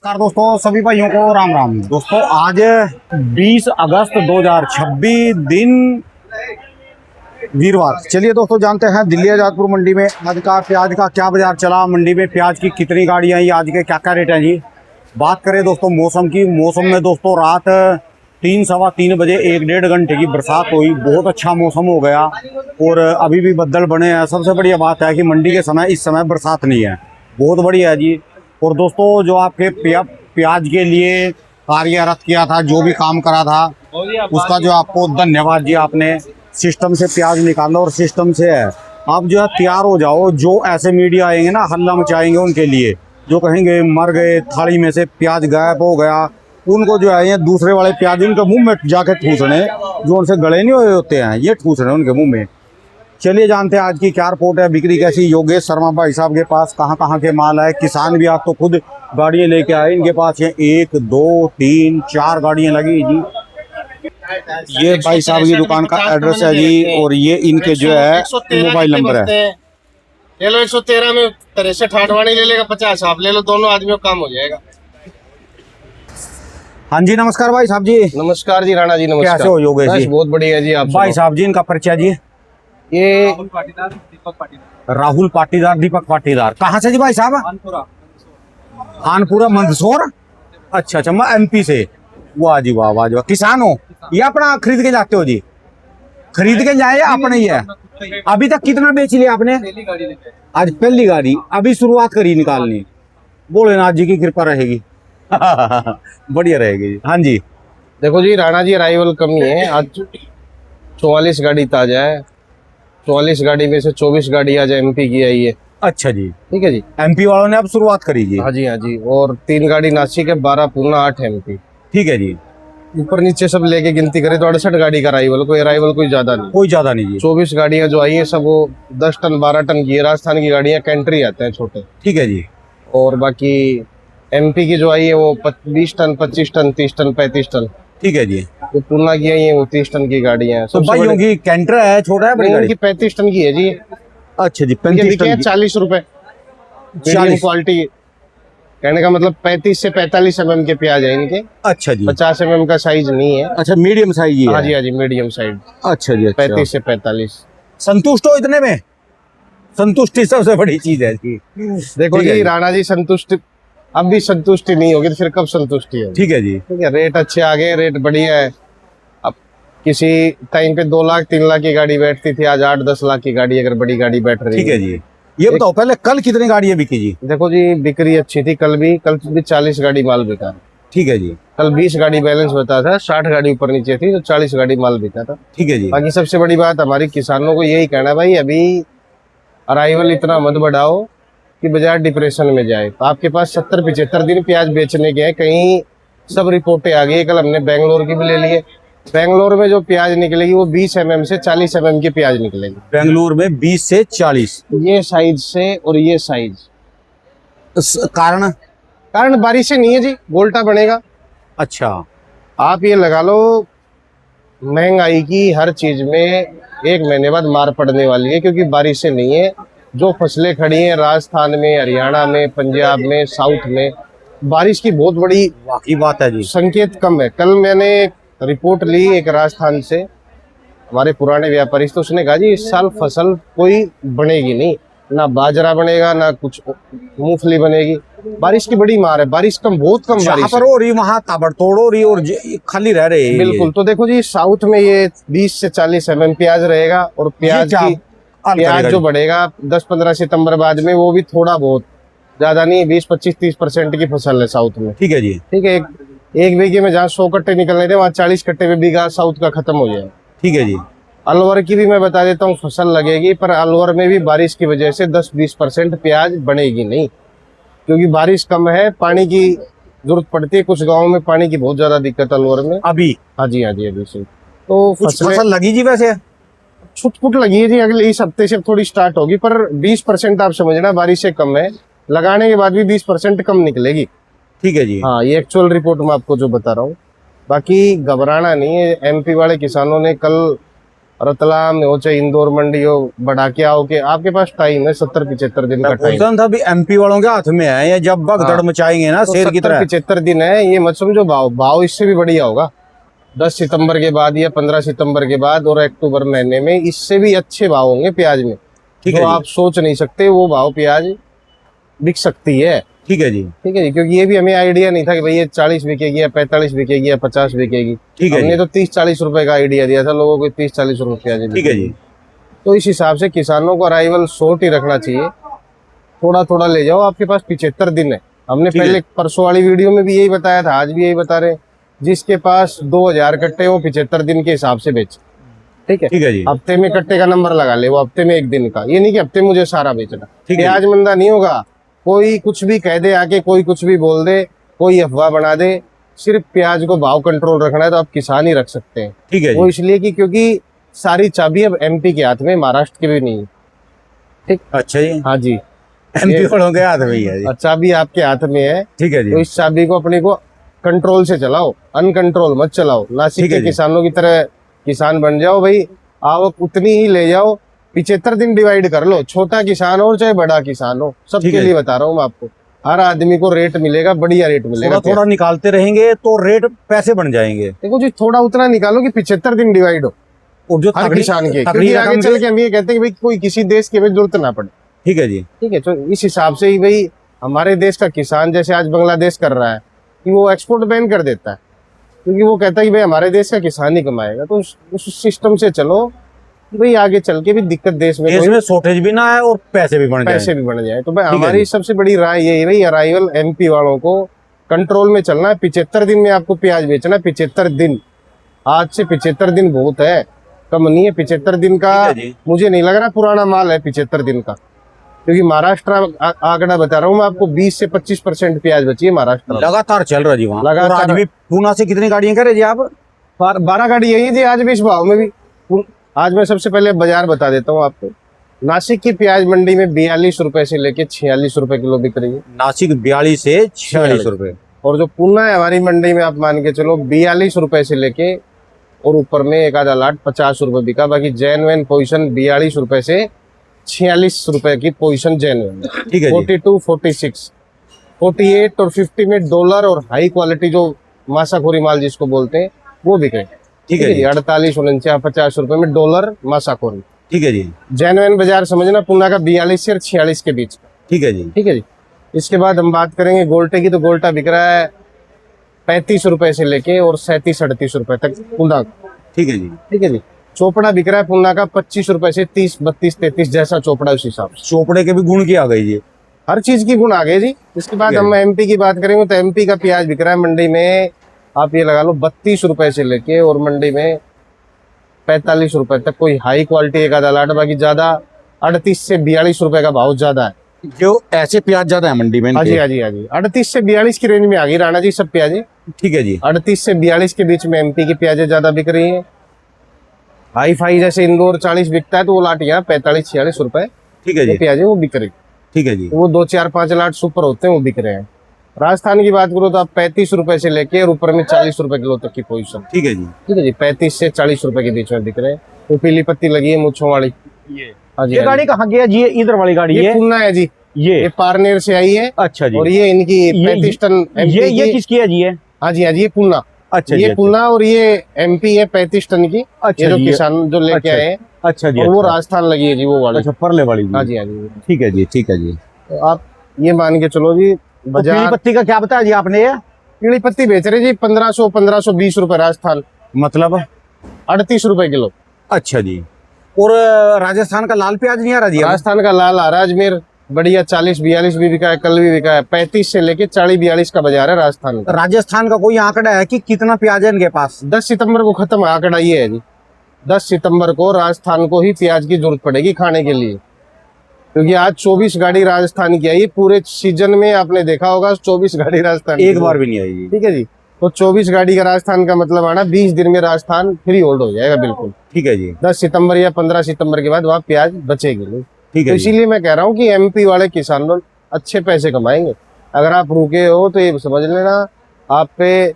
नमस्कार दोस्तों, सभी भाइयों को राम राम। दोस्तों आज 20 अगस्त 2026 दिन वीरवार। चलिए दोस्तों जानते हैं दिल्ली आजादपुर मंडी में आज का प्याज का क्या बाजार चला, मंडी में प्याज की कितनी गाड़ियां आई, आज के क्या क्या रेट हैं जी। बात करें दोस्तों मौसम की, मौसम में दोस्तों रात 3 सवा 3 बजे 1-1.5 घंटे की बरसात हुई, बहुत अच्छा मौसम हो गया और अभी भी बदल बने हैं। सबसे बढ़िया बात है कि मंडी के समय इस समय बरसात नहीं है, बहुत बढ़िया है जी। और दोस्तों जो आपके प्याज के लिए कार्यरत किया था, जो भी काम करा था, उसका जो आपको धन्यवाद जी। आपने सिस्टम से प्याज निकाला और सिस्टम से है। आप जो है तैयार हो जाओ। जो ऐसे मीडिया आएंगे ना, हल्ला मचाएंगे उनके लिए, जो कहेंगे मर गए, थाली में से प्याज गायब हो गया, उनको जो है ये दूसरे वाले प्याज उनके मुंह में जाके ठूसने, जो उनसे गले नहीं हुए होते हैं, ये ठूसने उनके मुंह में। चलिए जानते हैं आज की क्या रिपोर्ट है, बिक्री कैसी। योगेश शर्मा भाई साहब के पास कहाँ कहाँ के माल है। किसान भी आप तो खुद गाड़ियाँ लेके आए, इनके पास ये 1 2 3 4 गाड़ियाँ लगी जी। ये भाई साहब की दुकान का एड्रेस है जी, और ये इनके जो है मोबाइल नंबर है। ले लो 113 में 63 आठवाड़ी ले लेगा, 50 आप ले लो, दोनों आदमियों का काम हो जाएगा। हाँ जी नमस्कार भाई साहब जी। नमस्कार जी राणा जी, नमस्कार। कैसे हो योगेश जी? बहुत बढ़िया जी। आप भाई साहब जी इनका परिचय जी। ये राहुल पाटीदार दीपक पाटीदार कहाँ से जी भाई साहब? खानपुरा मंदसौर। अच्छा अच्छा, मैं MP से। वाह जी वाह, वाह जी वाह। किसान हो या अपना खरीद के जाते हो जी? खरीद के जाए या अपने ही है? अभी तक कितना बेच लिया आपने? आज पहली गाड़ी, अभी शुरुआत करी निकालनी। भोलेनाथ जी की कृपा रहेगी। बढ़िया रहेगी जी। हाँ जी देखो जी राणा जी, अराइवल कमी है। आज 44 गाड़ी ताजा है। 44 गाड़ी में से 24 गाड़ी आज MP की आई है। अच्छा जी, ठीक है जी। MP वालों ने अब शुरुआत करी जी। हाँ जी, हाँ जी। और 3 गाड़ी नासिक है, 12 पूना, 8 MP। ठीक है जी। ऊपर नीचे सब लेके गिनती करें तो 68 गाड़ी का अराइवल, कोई ज्यादा नहीं। कोई ज्यादा नहीं जी। 24 गाड़ियां जो आई है सब वो 10 टन 12 टन की है। राजस्थान की गाड़ियां कैंट्री आते हैं छोटे। ठीक है जी। और बाकी MP की जो आई है वो 20 टन 25 टन 30 टन 35 टन। ठीक है जी। जो पूना की आई है वो 30 टन की गाड़ियां हैं। तो भाइयों की कैंटर है, छोटा है बड़ी गाड़ी? 35 टन की है जी। अच्छा जी, 35 टन की। 40 रुपए 40 क्वालिटी। कहने का मतलब 35 से 45 mm के प्याज है इनके। अच्छा जी। 50 mm का साइज नहीं है। अच्छा, मीडियम साइज ही है। हाँ जी, हाँ जी, मीडियम साइज। अच्छा जी, अच्छा। 35 से 45। संतुष्ट हो इतने में? संतुष्टि सबसे बड़ी चीज है जी। देखो जी राणा जी, संतुष्ट अब भी संतुष्टि नहीं होगी तो फिर कब संतुष्टि होगी? ठीक है जी। ठीक है, रेट अच्छे आ गए, रेट बढ़िया है। अब किसी टाइम पे 2 लाख 3 लाख की गाड़ी बैठती थी, आज 8-10 लाख की गाड़ी अगर बड़ी गाड़ी बैठ रही है। ठीक है जी। ये बताओ पहले कल कितनी गाड़ियां बिकी जी? देखो जी, बिक्री अच्छी थी। कल भी 40 गाड़ी माल बिका। ठीक है जी। कल 20 गाड़ी बैलेंस बता था, 60 गाड़ी ऊपर नीचे थी, तो 40 गाड़ी माल बिका था। ठीक है जी। बाकी सबसे बड़ी बात हमारी किसानों को यही कहना है, भाई अभी अराइवल इतना मत बढ़ाओ कि बाजार डिप्रेशन में जाए। तो आपके पास 70-75 दिन प्याज बेचने के हैं। कहीं सब रिपोर्टें आ गई। कल हमने बेंगलोर की भी ले लिए। बेंगलोर में जो प्याज निकलेगी वो 20 mm से 40 mm की प्याज निकलेगी। बेंगलुरु में 20 से 40 ये साइज से और ये साइज। कारण बारिश से नहीं है जी, गोल्टा बनेगा। अच्छा, आप ये लगा लो, महंगाई की हर चीज में 1 महीने बाद मार पड़ने वाली है, क्योंकि बारिश से नहीं है। जो फसलें खड़ी हैं राजस्थान में, हरियाणा में, पंजाब में, साउथ में, बारिश की बहुत बड़ी वाकई बात है जी। संकेत कम है। कल मैंने रिपोर्ट ली एक राजस्थान से, हमारे पुराने व्यापारी, तो उसने कहा जी इस साल फसल कोई बनेगी नहीं, ना बाजरा बनेगा ना कुछ मूंगफली बनेगी। बारिश की बड़ी मार है, बारिश कम, बहुत कम बारिश पर हो रही, वहाँ ताबड़तोड़ हो रही और खाली रह रहे। बिल्कुल। तो देखो जी, साउथ में ये 20 से 40 mm प्याज रहेगा, और प्याज जो बढ़ेगा 10-15 सितंबर बाद में, वो भी थोड़ा बहुत, ज्यादा नहीं, 20-25-30% की फसल है साउथ में। ठीक है जी। ठीक है, एक बीघे में जहाँ 100 कट्टे निकलने थे, वहाँ 40 कट्टे में बीघा साउथ का खत्म हो जाए। ठीक है जी। अलवर की भी मैं बता देता हूँ, फसल लगेगी, पर अलवर में भी बारिश की वजह से 10-20% प्याज बनेगी नहीं, क्योंकि बारिश कम है, पानी की जरूरत पड़ती है। कुछ गाँव में पानी की बहुत ज्यादा दिक्कत है अलवर में अभी। हाँ जी, हाँ जी, अभी से। तो फसल लगी जी, वैसे छुटपुट लगी है जी। अगले इस हफ्ते से थोड़ी स्टार्ट होगी, पर 20% आप समझना बारिश से कम है। लगाने के बाद भी 20% कम निकलेगी। ठीक है जी। हाँ, ये एक्चुअल रिपोर्ट मैं आपको जो बता रहा हूँ। बाकी घबराना नहीं है। MP वाले किसानों ने कल रतलाम हो चाहे इंदौर मंडी हो, बढ़ा के आओ के आपके पास टाइम है 70-75 दिन का मैं टाइम। बोलता था अभी एमपी वालों के हाथ में है, ये जब भगदड़ हाँ। मचाएंगे ना तो शेर की तरह। 70-75 दिन है, ये मत समझो भाव भाव इससे भी बढ़िया होगा 10 सितंबर के बाद या 15 सितंबर के बाद और अक्टूबर महीने में इससे भी अच्छे भाव होंगे प्याज में। ठीक जो है जी। आप सोच नहीं सकते वो भाव प्याज बिक सकती है। ठीक है जी। ठीक है जी, क्योंकि ये भी हमें आइडिया नहीं था कि भाई ये 40 बिकेगी या 45 बिकेगी या 50 बिकेगी। ठीक है हमने जी। तो 30-40 रुपए का आइडिया दिया था लोगों को, 30-40 रुपए प्याज ठीक है जी। तो इस हिसाब से किसानों को अराइवल शॉर्ट ही रखना चाहिए, थोड़ा थोड़ा ले जाओ। आपके पास 75 दिन है। हमने ठीक है। पहले परसों वाली वीडियो में भी यही बताया था, आज भी यही बता रहे हैं। जिसके पास 2000 कट्टे वो 75 दिन के हिसाब से बेचे। ठीक है, ठीक है जी। हफ्ते में कट्टे का नंबर लगा ले, वो हफ्ते में एक दिन का, ये नहीं कि हफ्ते में मुझे सारा बेचना। ठीक है। प्याज मंदा नहीं होगा, कोई कुछ भी कह दे आके, कोई कुछ भी बोल दे, कोई अफवाह बना दे, सिर्फ प्याज को भाव कंट्रोल रखना है तो आप किसान ही रख सकते हैं। ठीक है वो जी। इसलिए कि क्योंकि सारी चाबी अब एमपी के हाथ में, महाराष्ट्र के भी नहीं है। ठीक, अच्छा जी। हाँ जी, एमपी वालों के हाथ में ही है जी। चाबी आपके हाथ में है। ठीक है तो जी। इस चाबी को अपने को कंट्रोल से चलाओ, अनकंट्रोल मत चलाओ। नासिक ठीक है के जी। किसानों की तरह किसान बन जाओ भाई, आवक उतनी ही ले जाओ। 75 दिन डिवाइड कर लो, छोटा किसान हो चाहे बड़ा किसान हो, ठीक सबके है। लिए बता रहा हूँ मैं आपको। हर आदमी को रेट मिलेगा, बढ़िया रेट मिलेगा। थोड़ा थोड़ा निकालते रहेंगे तो रेट पैसे बन जाएंगे। देखो जी, थोड़ा उतना निकालो कि 75 दिन डिवाइड हो और जो हर किसान के, तगड़ी क्योंकि आगे रकम चल के हम ये कहते हैं कि भाई कोई किसी देश की भी जरूरत ना पड़े। ठीक है जी। ठीक है, तो इस हिसाब से ही भाई हमारे देश का किसान, जैसे आज बांग्लादेश कर रहा है कि वो एक्सपोर्ट बैन कर देता है, क्योंकि वो कहता है कि भाई हमारे देश का किसान ही कमाएगा। तो उस सिस्टम से चलो कि भाई आगे चल के भी दिक्कत देश में कोई शॉर्टेज भी ना है और पैसे भी बन जाए। पैसे भी बढ़ जाए। तो भाई ठीक है हमारी जी। सबसे बड़ी राय ये है भाई, अराइवल एमपी वालों को कंट्रोल में चलना है। 75 दिन में आपको प्याज बेचना है, 75 दिन। आज से 75 दिन बहुत है, कम नहीं है। 75 दिन का ठीक है जी। मुझे नहीं लग रहा पुराना माल है 75 दिन का, क्योंकि महाराष्ट्र आंकड़ा बता रहा हूँ मैं आपको, 20 से 25% प्याज बची है महाराष्ट्र में। लगातार चल रहा जी वहाँ। लगातार। और आज भी पूना से कितनी गाड़ियां करे जी आप? 12 गाड़ी यही थी आज भी इस भाव में भी। आज मैं सबसे पहले बाजार बता देता हूँ आपको। नासिक की प्याज मंडी में 42 रुपए से लेके 46 रुपए किलो बिक रही है। नासिक 42 से 46 रुपए। और जो पूना है हमारी मंडी में, आप मान के चलो 42 रुपए से लेके और ऊपर में एक आधा लाट 50 रुपए बिका। बाकी जेन्युइन पोजीशन 42 रुपए से 46 रुपए की पोजीशन जेन्युइन। ठीक है जी। 42, 46, 48 और 50 में डॉलर और हाई क्वालिटी जो मासाखोरी माल जिसको बोलते हैं वो बिके। ठीक है जी। 48, 49, 50 रुपए में डॉलर मासाखोरी। ठीक है जी। जेन्युइन बाजार समझना पूना का 42 से 46 के बीच। ठीक है जी। ठीक है जी। इसके बाद हम बात करेंगे गोल्टे की, तो गोल्टा बिक रहा है 35 रुपए से लेके और 37-38 रुपए तक पूना। ठीक है जी। ठीक है जी। चोपड़ा बिक रहा है पूना का 25 रुपए से 30, 32, 33, जैसा चोपड़ा उस हिसाब से। चोपड़े के भी गुण की आ गई जी। हर चीज की गुण आ गए जी। इसके बाद ठीक है हम एमपी की बात करेंगे तो एमपी का प्याज बिक रहा है मंडी में, आप ये लगा लो 32 रुपए से लेके और मंडी में 45 रुपए तक। कोई हाई क्वालिटी एक आधा लाट, बाकी ज्यादा 38 से 42 रुपए का भाव ज्यादा है। जो ऐसे प्याज ज्यादा है मंडी में हाँ जी, इनके। हाँ जी, हाँ जी। 38 से 42 की रेंज में आ गई राणा जी सब प्याजे। ठीक है जी। 38 से 42 के बीच में एमपी की प्याजें ज्यादा बिक रही है। हाई फाई जैसे इंदौर 40 बिकता है तो वो लाट यहाँ 45-46 रुपए ठीक है जी। प्याजे वो बिक रही। ठीक है जी। वो 2-4-5 लाट सुपर होते हैं वो बिक रहे हैं। राजस्थान की बात करो तो आप 35 रुपए से लेके और ऊपर में 40 रुपए किलो तक की पोजीशन। ठीक है जी। ठीक है जी, 35 से 40 रुपए के बीच में बिक रहे हैं। वो पीली पत्ती लगी है मुच्छों वाली। हाँ जी, ये हाँ गाड़ी जी। कहाँ गया जी? इधर वाली गाड़ी ये है। पूना है जी, ये पारनेर से आई है। अच्छा जी। और ये इनकी 35 टन ये MP की। किसकी है जी? ये हाँ जी, हाँ जी, ये पूना। अच्छा जी। ये अच्छा। पूना और ये एमपी है 35 टन की। अच्छा ये जो जी। किसान जो लेके अच्छा। आए हैं। अच्छा जी। और वो अच्छा। राजस्थान लगी है जी वो वाली। अच्छा, परले वाली जी। हाँ जी, हाँ जी। ठीक है जी। ठीक है जी। तो आप ये मान के चलो जी, तो बाजार पीली पत्ती का क्या बताया जी आपने? ये पीली पत्ती बेच रहे जी 1500-1520 रुपए राजस्थान, मतलब 38 रुपए किलो। अच्छा जी। और राजस्थान का लाल प्याज नहीं आ रहा जी? राजस्थान का लाल आ रहा है अजमेर, बढ़िया 40-42 भी बिका है, कल भी बिका है। 35 से लेके 40-42 का बाजार है राजस्थान का। राजस्थान का कोई आंकड़ा है कि कितना प्याज है इनके पास? 10 सितंबर को खत्म आंकड़ा ये है जी। 10 सितंबर को राजस्थान को ही प्याज की जरूरत पड़ेगी खाने के लिए, क्योंकि आज 24 गाड़ी राजस्थान की आई। पूरे सीजन में आपने देखा होगा 24 गाड़ी राजस्थान एक बार भी नहीं आई जी। ठीक है जी। तो 24 गाड़ी का राजस्थान का मतलब आना 20 दिन में राजस्थान फ्री होल्ड हो जाएगा बिल्कुल। ठीक है जी। 10 सितंबर या 15 सितंबर के बाद वहाँ प्याज बचेगी नहीं। ठीक तो है जी। इसीलिए मैं कह रहा हूँ कि एमपी वाले किसान लोग अच्छे पैसे कमाएंगे। अगर आप रुके हो तो ये समझ लेना आप पे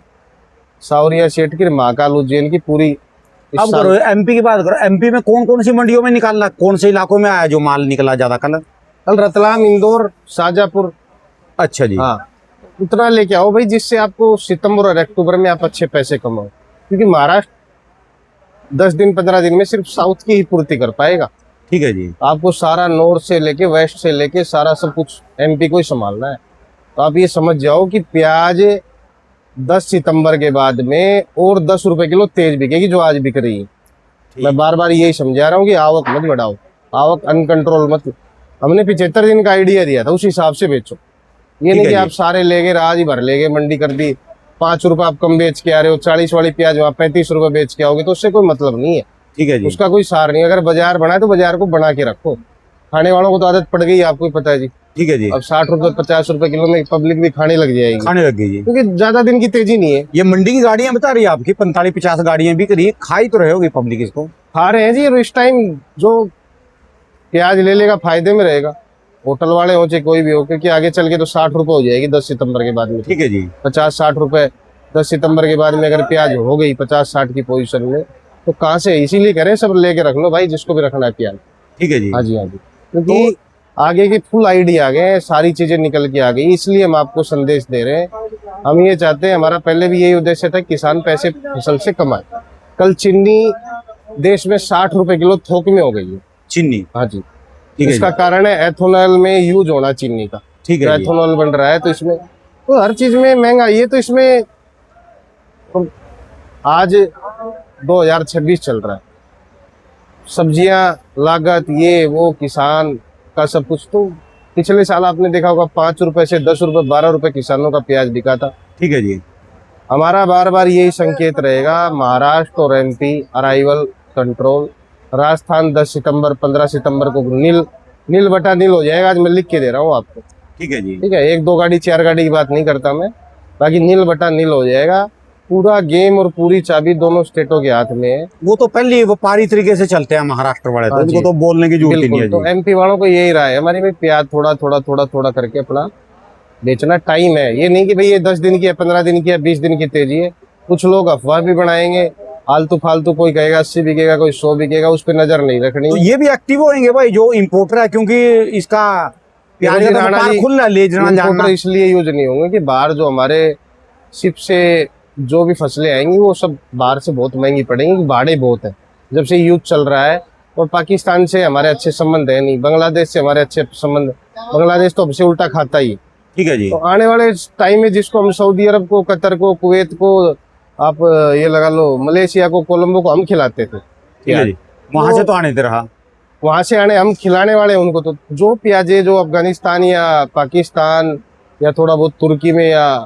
सावरिया सेठ की महाकाल उज्जैन की पूरी इस अब साल करो एमपी की बात करो, एमपी में कौन कौन सी मंडियों में निकालना, कौन से इलाकों में आया जो माल निकला ज्यादा कल? कल रतलाम, इंदौर, शाजापुर, अच्छा जी। हाँ उतना लेके आओ भाई, जिससे आपको सितंबर और अक्टूबर में आप अच्छे पैसे कमाओ, क्योंकि महाराष्ट्र 10 दिन 15 दिन में सिर्फ साउथ की ही पूर्ति कर पाएगा। ठीक है जी। आपको सारा नॉर्थ से लेके वेस्ट से लेके सारा सब कुछ एमपी को ही संभालना है। तो आप ये समझ जाओ कि प्याज 10 सितंबर के बाद में और 10 रुपए किलो तेज बिकेगी, जो आज बिक रही है। मैं बार बार यही समझा रहा हूँ कि आवक मत बढ़ाओ, आवक अनकंट्रोल मत। हमने 75 दिन का आइडिया दिया था, उस हिसाब से बेचो। ये नहीं है कि जी। आप सारे ले गए आज ही भर ले गए, मंडी कर दी, 5 रुपए आप कम बेच के आ रहे हो, 40 वाली प्याज वहाँ 35 रुपए बेच के आओगे, तो उससे कोई मतलब नहीं है। ठीक है जी। उसका कोई सार नहीं। अगर बाजार बना है तो बाजार को बना के रखो। खाने वालों को तो आदत पड़ गई, आपको ही पता है जी। ठीक है जी। अब 60 रुपए 50 रुपए किलो में पब्लिक भी खाने लग जाएगी, खाने लग गई जी। क्योंकि ज्यादा दिन की तेजी नहीं है। ये मंडी की गाड़ियां बता रही है आपकी 45-50 गाड़ियां बिक रही है, खाई तो रहे होगी पब्लिक इसको। खा रहे हैं जी। और इस टाइम जो प्याज ले लेगा फायदे में रहेगा, होटल वाले हो चाहे कोई भी हो, क्योंकि आगे चल के तो 60 रुपए हो जाएगी 10 सितंबर के बाद में। ठीक है जी। 50-60 रुपए 10 सितंबर के बाद में अगर प्याज हो गई 50-60 की पोजीशन में, तो कहाँ से? इसीलिए करें सब लेके रख लो भाई, जिसको भी रखना है प्याज। ठीक है जी। हाँ जी, हाँ जी। क्योंकि आगे के फुल आइडिया आ गए हैं, सारी चीजें निकल के आ गई, इसलिए हम आपको संदेश दे रहे हैं। हम ये चाहते हैं, हमारा पहले भी यही उद्देश्य था, किसान पैसे फसल से कमाए। कल चीनी देश में 60 रुपए किलो थोक में हो गई है चीनी। हाँ जी। ठीक है इसका जी। कारण है एथेनॉल में यूज होना चीनी का। ठीक है जी। एथेनॉल बन रहा है, तो इसमें तो हर चीज में महंगाई है। तो इसमें तो आज 2026 चल रहा है, सब्जियां लागत ये वो किसान का सब कुछ। तो पिछले साल आपने देखा होगा 5 रुपए से 10 रुपए 12 रुपए किसानों का प्याज बिका था। ठीक है जी। हमारा बार बार यही संकेत रहेगा, महाराष्ट्र और एमपी अराइवल कंट्रोल। राजस्थान 10 सितंबर 15 सितंबर को नील बटा नील हो जाएगा। आज मैं लिख के दे रहा हूँ आपको, ठीक है जी। ठीक है? 1 2 गाड़ी 4 गाड़ी की बात नहीं करता मैं, बाकी नील बटा नील हो जाएगा। पूरा गेम और पूरी चाबी दोनों स्टेटों के हाथ में है। वो तो पहले व्यापारी तरीके से चलते हैं महाराष्ट्र वाले, तो हाँ उनको जी। तो बोलने की जरूरत ही नहीं बिल्कुल। है तो जी। एमपी वालों को यही राय है हमारी, भाई प्याज थोड़ा थोड़ा थोड़ा थोड़ा करके अपना बेचना। टाइम है, ये नहीं कि भाई ये 10 दिन की है 15 दिन की है 20 दिन की तेजी है। कुछ लोग अफवाह भी बनाएंगे, आलतू फालतू, कोई कहेगा 80 बिकेगा, कोई 100 बिकेगा, उस पर नजर नहीं रखनी। तो ये भी एक्टिव होंगे भाई जो इम्पोर्टर है, क्योंकि इसका प्याज का तो राणा व्यापार जी, खुल रहा है, ले जाना इनको जानना। तो इसलिए यूज नहीं होंगे कि बाहर जो हमारे शिप से जो भी फसलें आएंगी वो सब बाहर से बहुत महंगी पड़ेंगी, भाड़े बहुत है। जब से युद्ध चल रहा है और पाकिस्तान से हमारे अच्छे संबंध है नहीं, बांग्लादेश से हमारे अच्छे संबंध, बांग्लादेश तो हमसे उल्टा खाता ही है। ठीक है जी। तो आने वाले टाइम में जिसको हम सऊदी अरब को, कतर को, कुवैत को, आप ये लगा लो मलेशिया को, कोलंबो को हम खिलाते थे, ठीक है जी। वहां से तो आने दे रहा, वहां से आने हम खिलाने वाले हैं उनको। तो जो प्याजे जो अफगानिस्तान या पाकिस्तान या थोड़ा बहुत तुर्की में या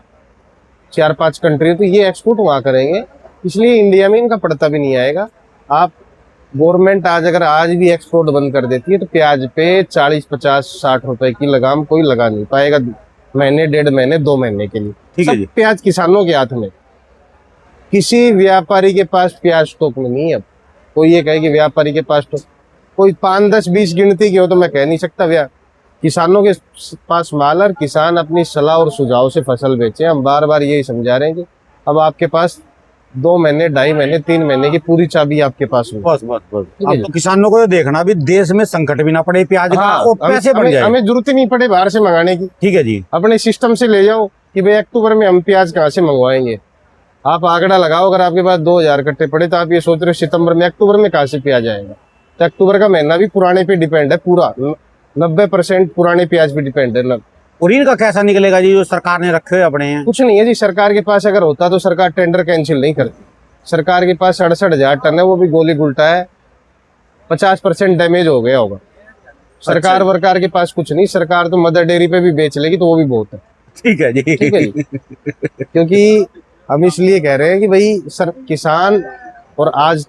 4-5 कंट्री, तो ये एक्सपोर्ट वहां करेंगे, इसलिए इंडिया में इनका पड़ता भी नहीं आएगा। आप गवर्नमेंट अगर आज भी एक्सपोर्ट बंद कर देती है तो प्याज पे 40-50-60 रुपए की लगाम कोई लगा नहीं पाएगा, महीने 1.5 महीने 2 महीने के लिए। ठीक है सब जी। प्याज किसानों के हाथ में, किसी व्यापारी के पास प्याज स्टॉक में नहीं है। अब कोई ये कहे कि व्यापारी के पास तो कोई 5 10 20 गिनती की हो तो मैं कह नहीं सकता। किसानों के पास माल, और किसान अपनी सलाह और सुझाव से फसल बेचे। हम बार बार यही समझा रहे हैं कि अब आपके पास 2 महीने 2.5 महीने 3 महीने की पूरी चाबी आपके पास हो। बस बस बस। ठीक है अब तो किसानों को ये देखना भी देश में संकट भी ना पड़े प्याज का, हाँ, और पैसे बढ़ जाए। हमें जरूरत ही नहीं पड़े बाहर से मंगाने की। ठीक है जी। अपने सिस्टम से ले जाओ कि भाई अक्टूबर में हम प्याज कहाँ से मंगवाएंगे। आप आंकड़ा लगाओ, अगर आपके पास 2000 कट्टे पड़े तो आप ये सोच रहे हो सितंबर में अक्टूबर में कहाँ से प्याज आएगा। तो अक्टूबर का महीना भी पुराने पे डिपेंड है, पूरा 90% पुराने प्याज पे डिपेंड है। और इनका कैसा निकलेगा जी जो सरकार ने रखे हुए अपने हैं? कुछ नहीं है जी, सरकार के पास अगर होता तो सरकार टेंडर कैंसिल नहीं करती। सरकार के पास 68,000 टन है, वो भी गोली गुलटा है, 50% डैमेज हो गया होगा। सरकार वरकार के पास कुछ नहीं, सरकार तो मदर डेयरी पे भी बेच लेगी तो वो भी बहुत है। ठीक है जी। ठीक है जी। क्योंकि हम इसलिए कह रहे हैं कि भाई किसान, और आज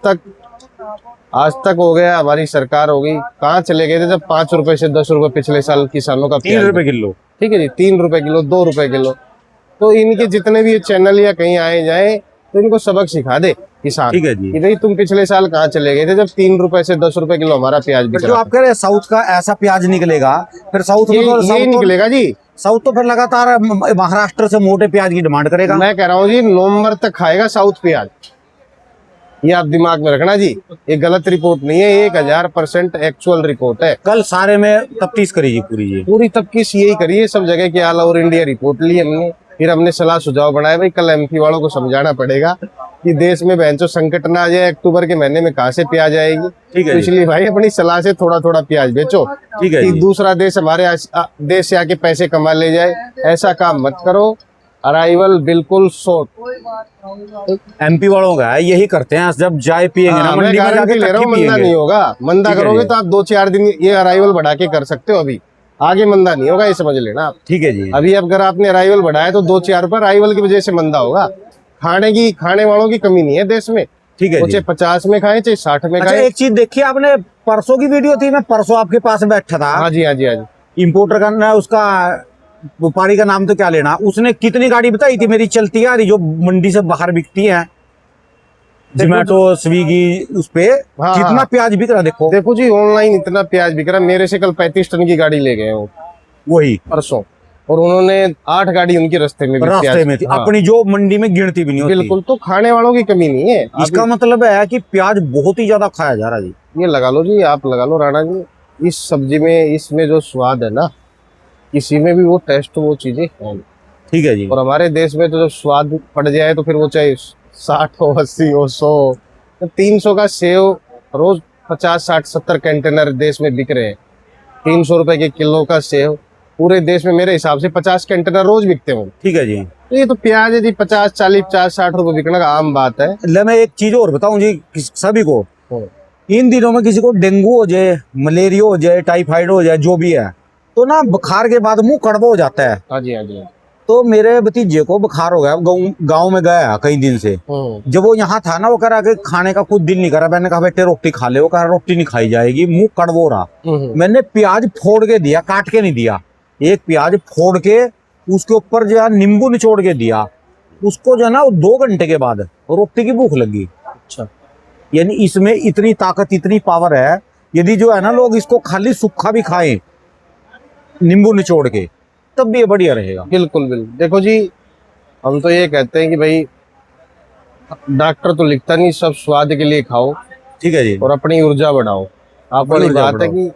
तक हो गया, हमारी सरकार हो गई, कहाँ चले गए थे जब 5 रुपए से 10 रुपए पिछले साल किसानों का 3 रुपए किलो। ठीक है जी, 3 रुपए किलो 2 रुपए किलो। तो इनके जितने भी ये चैनल या कहीं आए जाए तो इनको सबक सिखा दे किसान। ठीक है जी। कि भाई तुम पिछले साल कहाँ चले गए थे जब 3 रुपए से 10 रुपए किलो हमारा प्याज बिक जो रहा आप कह रहे हैं साउथ का ऐसा प्याज निकलेगा, फिर साउथ में तो ये निकलेगा जी। साउथ तो फिर लगातार महाराष्ट्र से मोटे प्याज की डिमांड करेगा। मैं कह रहा हूँ जी, नवंबर तक खाएगा साउथ प्याज। ये आप दिमाग में रखना जी, ये गलत रिपोर्ट नहीं है, 1000% एक्चुअल रिपोर्ट है। कल सारे में तफ्तीश करी जी पूरी जी। पूरी तफ्तीश यही करी है, सब जगह की ऑल ओवर इंडिया रिपोर्ट ली हमने। फिर हमने सलाह सुझाव बनाया, भाई कल एमपी वालों को समझाना पड़ेगा कि देश में बहनचोद संकट ना आ जाए, अक्टूबर के महीने में कहाँ से प्याज आएगी। ठीक है तो जी। इसलिए भाई अपनी सलाह से थोड़ा थोड़ा प्याज बेचो, ठीक है कि जी। दूसरा देश हमारे देश से आके पैसे कमा ले जाए, ऐसा काम मत करो। अराइवल बिल्कुल शॉर्ट। एमपी वालों का है, यही करते हैं, जब चाय पियेंगे ना मैं मंडी में गारंटी जाके ले रहा हूँ, कट्ठी मंदा पियेंगे। नहीं होगा। मंदा ठीक है करोगे जी। तो आप 2-4 दिन ये अराइवल बढ़ा के कर सकते हो, अभी आगे मंदा नहीं होगा, ये समझ लेना आप। ठीक है जी। अभी अगर आपने अराइवल बढ़ाया तो 2-4 पर अराइवल की वजह से मंदा होगा। खाने वालों की कमी नहीं है देश में, ठीक है वो जी। चाहे 50 में खाए चाहे 60 में अच्छा खाए। एक चीज देखी आपने, परसों की वीडियो थी, मैं परसों आपके पास बैठा था। हाँ जी, हाँ जी, हाँ जी। इंपोर्टर का ना, उसका व्यापारी का नाम तो क्या लेना, उसने कितनी गाड़ी बताई थी मेरी चलती आ रही जो मंडी से बाहर बिकती है, जोमेटो स्विगी, उस पे हाँ, कितना हाँ। प्याज बिक रहा देखो। देखो जी, ऑनलाइन इतना प्याज बिक रहा है। मेरे से कल 35 टन की गाड़ी ले गए वो वही परसों, और उन्होंने 8 गाड़ी उनकी रास्ते में भी रास्ते प्याज में थी, हाँ, अपनी जो मंडी में गिनती भी नहीं होती। बिल्कुल। तो खाने वालों की कमी नहीं है। आप इसका मतलब है कि प्याज बहुत ही ज्यादा खाया जा रहा है जी। ये लगा लो जी, आप लगा लो राणा जी, इस सब्जी में इसमें जो स्वाद है ना, किसी में भी वो टेस्ट वो चीजें है नहीं। ठीक है जी। और हमारे देश में तो जब स्वाद पड़ जाए तो फिर वो चाहे 60 हो, 80 हो, 100 तो 300 का सेव रोज 50-60-70 कंटेनर देश में बिक रहे हैं। 300 रुपए के किलो का सेव पूरे देश में मेरे हिसाब से 50 कंटेनर रोज बिकते होंगे। ठीक है जी। तो ये तो प्याज है जी, 50-40, 50-60 रुपए बिकने का आम बात है। ले मैं एक चीज और बताऊं जी सभी को, इन दिनों में किसी को डेंगू हो जाए, मलेरिया हो जाए, टाइफाइड हो जाए, जो भी है, तो ना बुखार के बाद मुंह कड़वा हो जाता है। हाँ जी, हाँ जी। तो मेरे भतीजे को बुखार हो गया, गाँव में गया है कई दिन से। जब वो यहाँ था ना, वो कह रहा कि खाने का कुछ दिल नहीं कर रहा। मैंने कहा बेटे रोटी खा ले, वो कह रहा रोटी नहीं खाई जाएगी, मुंह कड़वो रहा। मैंने प्याज फोड़ के दिया, काट के नहीं दिया, एक प्याज फोड़ के उसके ऊपर जो है नींबू निचोड़ के दिया, उसको जो है ना 2 घंटे के बाद रोटी की भूख लगी। अच्छा। यानी इसमें इतनी ताकत, इतनी पावर है, यदि जो है ना लोग इसको खाली सूखा भी खाएं नींबू निचोड़ के, तब भी ये बढ़िया रहेगा। बिल्कुल बिल्कुल। देखो जी, हम तो ये कहते हैं कि भाई डॉक्टर तो लिखता नहीं, सब स्वाद के लिए खाओ, ठीक है जी। और अपनी ऊर्जा बढ़ाओ। आप वाली ऊर्जा बात है कि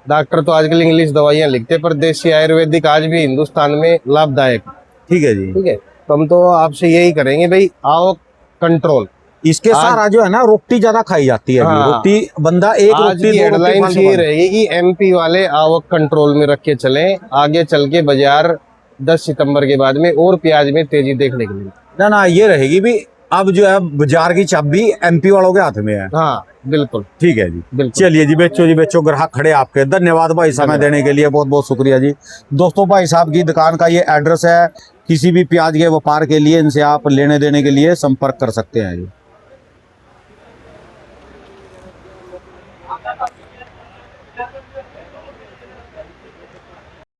डॉक्टर तो आजकल इंग्लिश दवाइयां लिखते हैं, पर देसी आयुर्वेदिक आज भी हिंदुस्तान में लाभदायक। ठीक है जी। ठीक है, तो हम तो आपसे यही करेंगे भाई, आओ कंट्रोल। इसके सारा जो है ना रोटी ज्यादा खाई जाती है। हाँ। रोटी बंदा एक आज रोटी की 2 रोटी हेडलाइन फालतू ये खाता है। रहेगी कि एमपी वाले आवक कंट्रोल में रख के चलें, आगे चल के बाजार 10 सितंबर के बाद में और प्याज में तेजी देखने के लिए। ना ना ये रहेगी भी, अब जो है बाजार की चाबी एमपी वालों के हाथ में है। हाँ बिल्कुल ठीक है जी। बिल्कुल। चलिए जी बेचो ग्राहक खड़े आपके। धन्यवाद भाई, समय देने के लिए बहुत बहुत शुक्रिया जी। दोस्तों भाई साहब की दुकान का ये एड्रेस है, किसी भी प्याज के व्यापार के लिए इनसे आप लेने देने के लिए संपर्क कर सकते हैं जी।